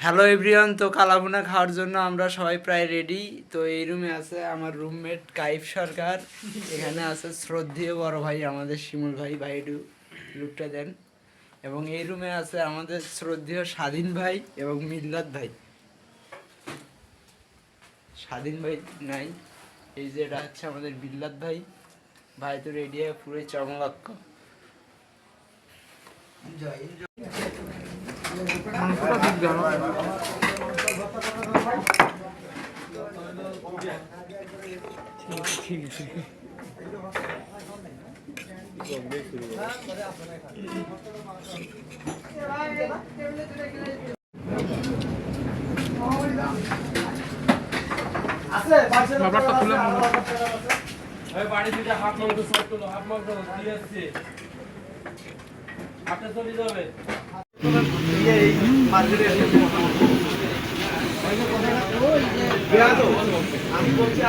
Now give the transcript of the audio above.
Hello everyone, তো কালাভুনা খাওয়ার জন্য আমরা সবাই প্রায় রেডি। তো এই রুমে আছে আমার রুমমেট কাইফ সরকার, এখানে আছে শ্রদ্ধেয় বড় ভাই আমাদের শিমুল ভাই, ভাইডু লুকটা দেন। এবং এই রুমে আছে আমাদের শ্রদ্ধেয় স্বাধীন ভাই এবং মিল্লাত ভাই। স্বাধীন ভাই নাই, এই যে এটা হচ্ছে আমাদের মিল্লাত ভাই। ভাই তো রেডি হয়ে পুরো চমলক্ষ। ঠিক আছে। বাবাটা খুলে বাড়ি দুটা হাফ মাংস সব তুলো, হাফ মাংস দিয়ে আসছে, হাতে চলে যাবে। আমি বলছি